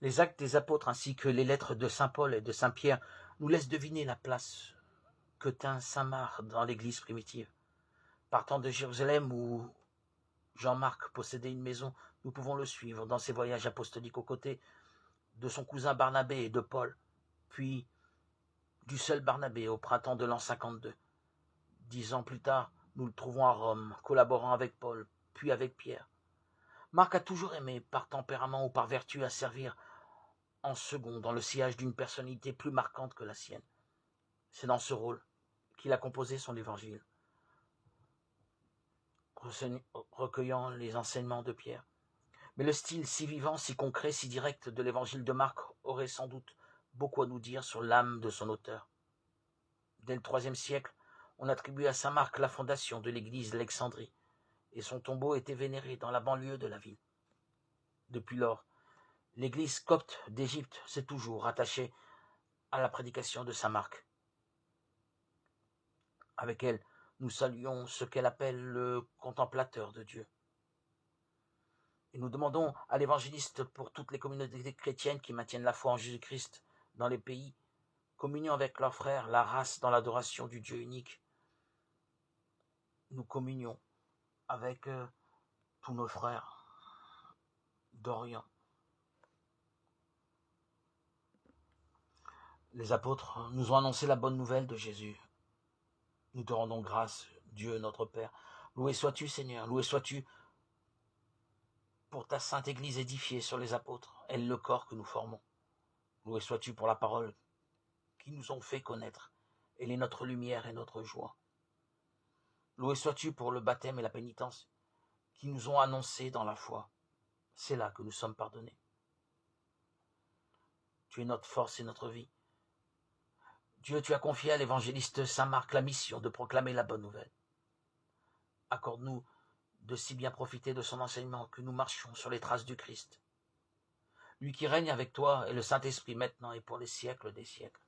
Les actes des apôtres ainsi que les lettres de saint Paul et de saint Pierre nous laissent deviner la place que tint saint Marc dans l'église primitive. Partant de Jérusalem où Jean-Marc possédait une maison, nous pouvons le suivre dans ses voyages apostoliques aux côtés de son cousin Barnabé et de Paul, puis du seul Barnabé au printemps de l'an 52. 10 ans plus tard, nous le trouvons à Rome, collaborant avec Paul, puis avec Pierre. Marc a toujours aimé, par tempérament ou par vertu, à servir en second dans le sillage d'une personnalité plus marquante que la sienne. C'est dans ce rôle qu'il a composé son évangile, recueillant les enseignements de Pierre. Mais le style si vivant, si concret, si direct de l'évangile de Marc aurait sans doute beaucoup à nous dire sur l'âme de son auteur. Dès le IIIe siècle, on attribuait à saint Marc la fondation de l'église d'Alexandrie, et son tombeau était vénéré dans la banlieue de la ville. Depuis lors, l'église copte d'Égypte s'est toujours rattachée à la prédication de saint Marc. Avec elle, nous saluons ce qu'elle appelle le contemplateur de Dieu. Et nous demandons à l'évangéliste pour toutes les communautés chrétiennes qui maintiennent la foi en Jésus-Christ dans les pays, communion avec leurs frères, la race dans l'adoration du Dieu unique. Nous communions avec tous nos frères d'Orient. Les apôtres nous ont annoncé la bonne nouvelle de Jésus. Nous te rendons grâce, Dieu notre Père. Loué sois-tu, Seigneur, loué sois-tu pour ta sainte Église édifiée sur les apôtres, elle le corps que nous formons. Loué sois-tu pour la parole qui nous ont fait connaître. Elle est notre lumière et notre joie. Loué sois-tu pour le baptême et la pénitence qui nous ont annoncés dans la foi. C'est là que nous sommes pardonnés. Tu es notre force et notre vie. Dieu, tu as confié à l'évangéliste saint Marc la mission de proclamer la bonne nouvelle. Accorde-nous de si bien profiter de son enseignement que nous marchions sur les traces du Christ. Lui qui règne avec toi et le Saint-Esprit maintenant et pour les siècles des siècles.